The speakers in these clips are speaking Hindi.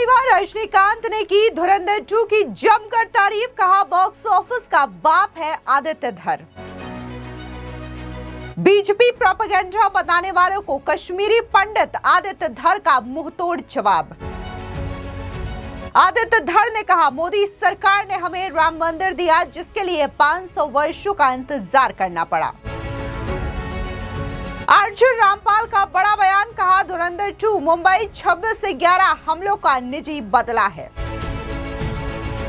बार रजनीकांत ने की धुरंधर 2 की जमकर तारीफ, कहा बॉक्स ऑफिस का बाप है आदित्य धर। बीजेपी प्रोपेगेंडा बताने वालों को कश्मीरी पंडित आदित्य धर का मुंहतोड़ जवाब। आदित्य धर ने कहा मोदी सरकार ने हमें राम मंदिर दिया जिसके लिए 500 वर्षों का इंतजार करना पड़ा। अर्जुन रामपाल का बड़ा बयान, कहा धुरंधर 2 मुंबई 26 से 11 हमलों का निजी बदला है।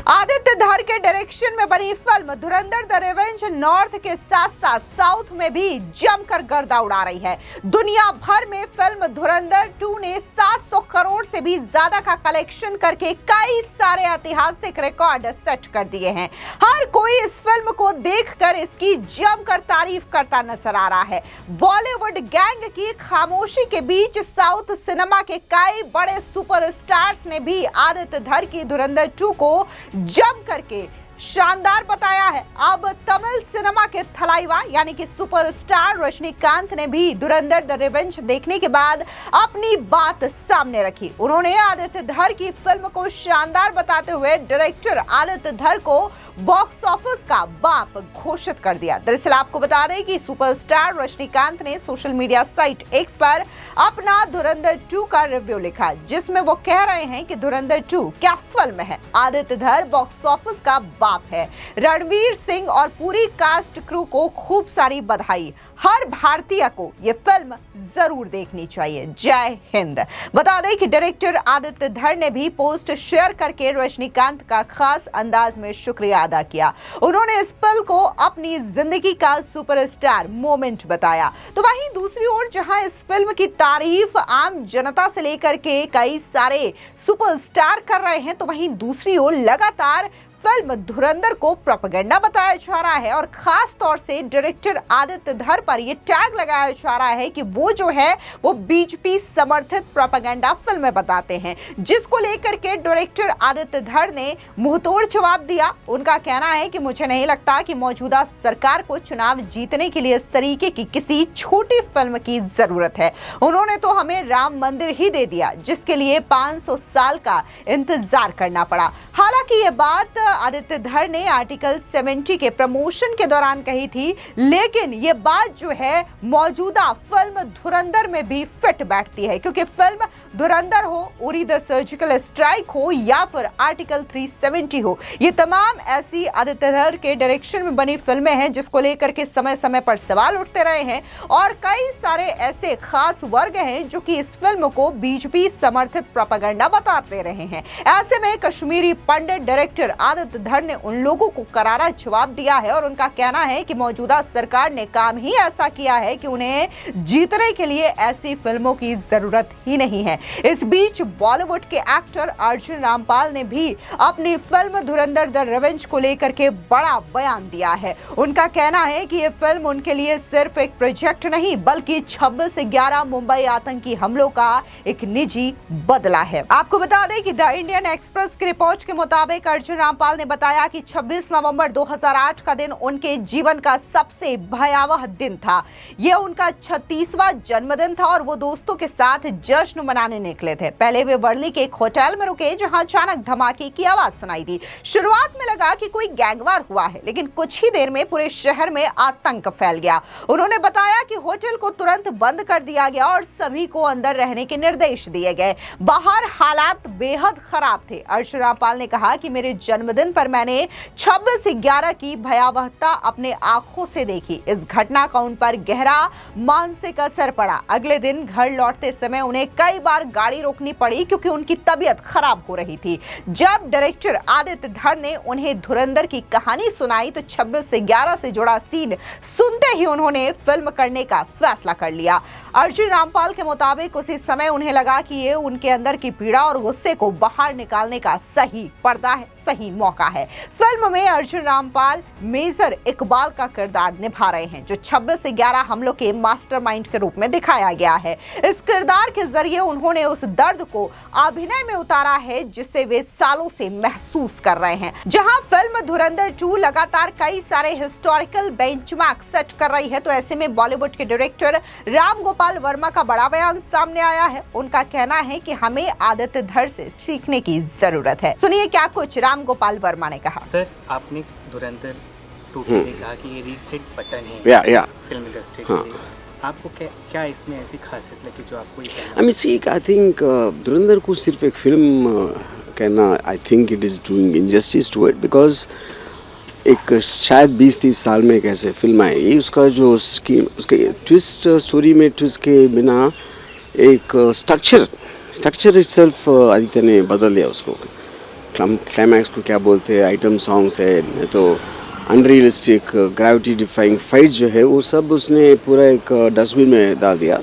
आदित्य धर के डायरेक्शन में बनी film Dhurandhar the revenge north के साथ साथ साउथ में भी जमकर गर्दा उड़ा रही है। दुनिया भर में फिल्म धुरंधर 2 ने 700 करोड़ से भी ज्यादा का कलेक्शन करके कई सारे ऐतिहासिक रिकॉर्ड सेट कर दिए हैं। हर कोई इस फिल्म को देखकर इसकी जमकर तारीफ करता नजर आ रहा है। बॉलीवुड गैंग की खामोशी के बीच साउथ सिनेमा के कई बड़े सुपरस्टार्स ने भी आदित्य धर की धुरंधर 2 को जम करके शानदार बताया है। अब तमिल सिनेमा के थलाइवा यानी कि सुपरस्टार रजनीकांत ने भी धुरंधर द रिवेंज देखने के बाद अपनी बात सामने रखी। उन्होंने आदित्य धर की फिल्म को शानदार बताते हुए डायरेक्टर आदित्य धर को बॉक्स ऑफिस का बाप घोषित कर दिया। दरअसल आपको बता दें कि सुपरस्टार रजनीकांत ने सोशल मीडिया साइट एक्स पर अपना धुरंधर 2 का रिव्यू लिखा, जिसमें वो कह रहे हैं कि धुरंधर 2 क्या फिल्म है, आदित्य धर बॉक्स ऑफिस का है। रणवीर सिंह और पूरी कास्ट क्रू को खूब सारी बधाई। हर भारतीय को यह फिल्म जरूर देखनी चाहिए। जय हिंद। बता दें कि डायरेक्टर आदित्य धर ने भी पोस्ट शेयर करके रजनीकांत का खास अंदाज में शुक्रिया अदा किया। उन्होंने इस पल को अपनी जिंदगी का सुपरस्टार मोमेंट बताया। तो वहीं दूसरी ओर जहां इस फिल्म की तारीफ आम जनता से लेकर के कई सारे सुपरस्टार कर रहे हैं, तो वहीं दूसरी ओर लगातार फिल्म धुरंधर को प्रोपेगेंडा बताया जा रहा है और खास तौर से डायरेक्टर आदित्य धर पर यह टैग लगाया जा रहा है कि वो जो है वो बीजेपी समर्थित प्रोपेगेंडा फिल्में बताते हैं, जिसको लेकर के डायरेक्टर आदित्य धर ने मुंहतोड़ जवाब दिया। उनका कहना है कि मुझे नहीं लगता कि मौजूदा सरकार को चुनाव जीतने के लिए इस तरीके की किसी छोटी फिल्म की जरूरत है। उन्होंने तो हमें राम मंदिर ही दे दिया जिसके लिए 500 साल का इंतजार करना पड़ा। हालांकि ये बात आदित्य धर ने आर्टिकल 70 के प्रमोशन के दौरान कही थी, लेकिन ये बात जो है मौजूदा फिल्म धुरंधर में भी फिट बैठती है, क्योंकि फिल्म धुरंधर हो, उरी द सर्जिकल स्ट्राइक हो या फिर आर्टिकल 370 हो, ये तमाम ऐसी आदित्य धर के डायरेक्शन में बनी फिल्में हैं जिसको लेकर के समय समय पर सवाल उठते रहे हैं और कई सारे ऐसे खास वर्ग हैं जो कि इस फिल्म को बीजेपी समर्थित प्रोपेगेंडा बताते रहे हैं। ऐसे में कश्मीरी पंडित डायरेक्टर आदित्य धर ने उन लोगों को करारा जवाब दिया है और उनका कहना है कि मौजूदा सरकार ने काम ही ऐसा किया है कि उन्हें जीतने के लिए ऐसी फिल्मों की जरूरत ही नहीं है। इस बीच बॉलीवुड के एक्टर अर्जुन रामपाल ने भी अपनी फिल्म धुरंधर द रिवेंज को लेकर के बड़ा बयान दिया है। उनका कहना है कि यह फिल्म उनके लिए सिर्फ एक प्रोजेक्ट नहीं बल्कि 26 से 11 मुंबई आतंकी हमलों का एक निजी बदला है। आपको बता दें कि द इंडियन एक्सप्रेस की रिपोर्ट के मुताबिक अर्जुन रामपाल ने बताया कि 26 नवंबर 2008 का दिन उनके जीवन का सबसे भयावह दिन था। यह उनका 36वां जन्मदिन था और वो दोस्तों के साथ जश्न मनाने निकले थे। पहले वे वर्ली के एक होटल में रुके जहां अचानक धमाके की आवाज सुनाई दी। शुरुआत में लगा कि कोई गैंगवार हुआ है, लेकिन कुछ ही देर में पूरे शहर में आतंक फैल गया। उन्होंने बताया कि होटल को तुरंत बंद कर दिया गया और सभी को अंदर रहने के निर्देश दिए गए। बाहर हालात बेहद खराब थे। अर्जुन रामपाल ने कहा कि मेरे जन्मदिन पर मैंने 26 से 11 की भयावहता अपने आंखों से देखी। इस घटना का उन पर गहरा मानसिक असर पड़ा। अगले दिन घर लौटते समय उन्हें कई बार गाड़ी रोकनी पड़ी क्योंकि उनकी तबीयत खराब हो रही थी। जब डायरेक्टर आदित्य धर ने उन्हें धुरंधर की कहानी सुनाई तो 26 से 11 से जुड़ा सीन सुनते ही उन्होंने फिल्म करने का फैसला कर लिया। अर्जुन रामपाल के मुताबिक उसी समय उन्हें लगा कि ये उनके अंदर की पीड़ा और गुस्से को बाहर निकालने का सही पर्दा है, सही मौका मौका है। फिल्म में अर्जुन रामपाल मेजर इकबाल का किरदार निभा रहे हैं, जो 26 से 11 हमलों के मास्टरमाइंड के रूप में दिखाया गया है। इस किरदार के जरिए उन्होंने उस दर्द को अभिनय में उतारा है जिसे वे सालों से महसूस कर रहे हैं। जहां फिल्म धुरंधर 2 लगातार कई सारे हिस्टोरिकल बेंचमार्क सेट कर रही है, तो ऐसे में बॉलीवुड के डायरेक्टर राम गोपाल वर्मा का बड़ा बयान सामने आया है। उनका कहना है कि हमें आदित्य धर से सीखने की जरूरत है। सुनिए क्या कुछ राम गोपाल वर्मा ने कहा। सर, आपने धुरंधर 2 के लिए कहा कि ये रीसेट बटन है फिल्म इंडस्ट्री के लिए। आपको क्या इसमें ऐसी खासियत लगी जो आपको ये कहना? आई थिंक धुरंधर को सिर्फ एक फिल्म कहना, I think it is doing injustice to it, because एक शायद 20-30 साल में एक ऐसे फिल्म आई, उसका जो स्कीम, उसके ट्विस्ट, स्टोरी में ट्विस्ट के बिना एक स्ट्रक्चर इटसेल्फ आदित्य ने बदल दिया उसको। क्लाइमैक्स को क्या बोलते हैं, आइटम सॉन्ग्स है, नहीं तो अनरियलिस्टिक ग्रेविटी डिफाइंग फाइट जो है वो सब उसने पूरा एक डस्टबिन में डाल दिया।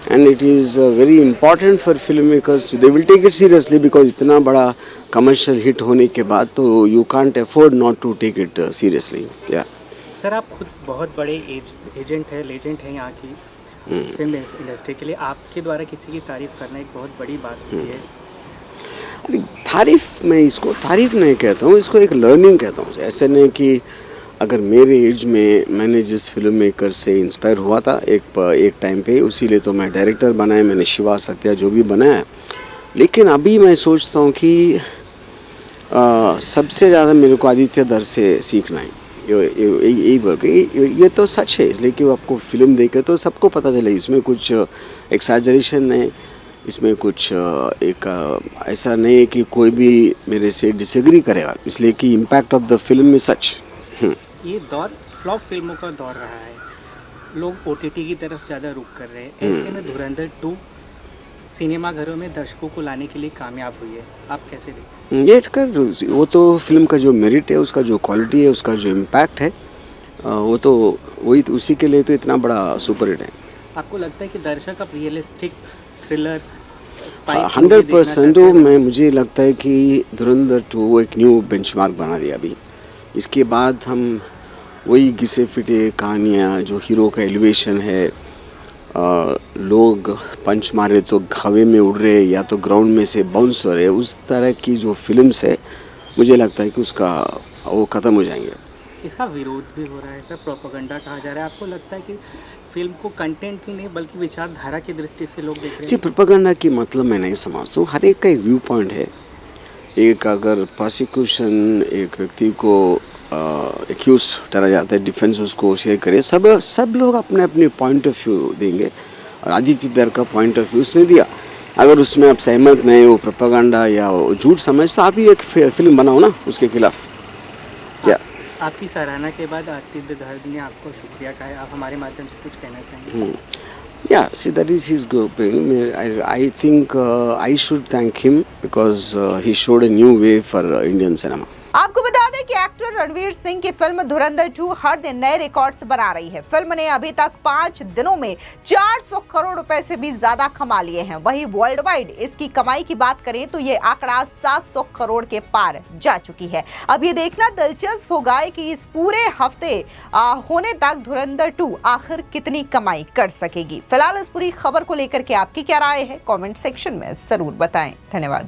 And it is very important for film makers, they will take it seriously, because इतना बड़ा कमर्शियल हिट होने के बाद तो you can't afford not to take it seriously. या सर, आप खुद बहुत बड़े एजेंट है, लेजेंड है यहाँ की फिल्म इंडस्ट्री के लिए। आपके द्वारा किसी की तारीफ करना एक बहुत बड़ी बात होती है। अरे तारीफ, मैं इसको तारीफ नहीं कहता हूँ, इसको एक लर्निंग कहता हूँ। ऐसे नहीं कि अगर मेरे एज में मैंने जिस फिल्म मेकर से इंस्पायर हुआ था एक टाइम पे, उसी लिए तो मैं डायरेक्टर बनाया, मैंने शिवा सत्या जो भी बनाया। लेकिन अभी मैं सोचता हूँ कि सबसे ज़्यादा मेरे को आदित्य धर से सीखना है। ये तो सच है, इसलिए कि आपको फिल्म देखे तो सबको पता चले इसमें कुछ एक्सैजरेशन नहीं, इसमें कुछ ऐसा नहीं है कि कोई भी मेरे से डिसएग्री करेगा, इसलिए कि impact of the film is such. ये दौर फ्लॉप फिल्मों का दौर रहा है, लोग ओटीटी की तरफ ज़्यादा रुख कर रहे हैं। ऐसे में धुरंधर 2 सिनेमा घरों में दर्शकों को लाने के लिए कामयाब हुई है, आप कैसे देखते हैं? ये कर वो तो फिल्म का जो मेरिट है, उसका जो क्वालिटी है, उसका जो इम्पैक्ट है, वो तो वही उसी के लिए तो इतना बड़ा सुपर हिट है। आपको लगता है कि दर्शक अब रियलिस्टिक थ्रिलर 100% मुझे लगता है कि धुरंधर 2 एक न्यू बेंचमार्क बना दिया। अभी इसके बाद हम वही घिसे फिटे कहानियाँ, जो हीरो का एलिवेशन है, लोग पंच मारे तो हवे में उड़ रहे या तो ग्राउंड में से बाउंस हो रहे, उस तरह की जो फिल्म्स है, मुझे लगता है कि उसका वो ख़त्म हो जाएंगे। इसका विरोध भी हो रहा है सर, प्रोपेगेंडा कहा जा रहा है। आपको लगता है कि फिल्म को कंटेंट ही नहीं बल्कि विचारधारा की दृष्टि से लोग देख रहे हैं? प्रोपेगेंडा की मतलब मैं नहीं समझता हूँ। हर एक का एक व्यू पॉइंट है। एक अगर प्रोसिक्यूशन एक व्यक्ति को एक्यूज ठहरा जाता है, डिफेंस उसको शेयर करे, सब लोग अपने अपने पॉइंट ऑफ व्यू देंगे। और आदित्य धर का पॉइंट ऑफ व्यू उसने दिया। अगर उसमें आप सहमत नहीं हो, प्रोपेगेंडा या झूठ समझ, तो आप ही एक फिल्म बनाओ ना उसके खिलाफ। आपकी सराहना के बाद आदित्य धर ने आपको शुक्रिया कहा है, आप हमारे माध्यम से कुछ कहना चाहेंगे? Yeah, see, that is his going. I think I should thank him because he showed a new way for Indian cinema. आपको बता दें कि एक्टर रणवीर सिंह की फिल्म धुरंधर 2 हर दिन नए रिकॉर्ड्स बना रही है। फिल्म ने अभी तक 5 दिनों में 400 करोड़ रुपए से भी ज्यादा कमा लिए हैं। वहीं वर्ल्ड वाइड इसकी कमाई की बात करें तो ये आंकड़ा 700 करोड़ के पार जा चुकी है। अब ये देखना दिलचस्प होगा कि इस पूरे हफ्ते होने तक धुरंधर 2 आखिर कितनी कमाई कर सकेगी। फिलहाल इस पूरी खबर को लेकर के आपकी क्या राय है, कॉमेंट सेक्शन में जरूर बताएं। धन्यवाद।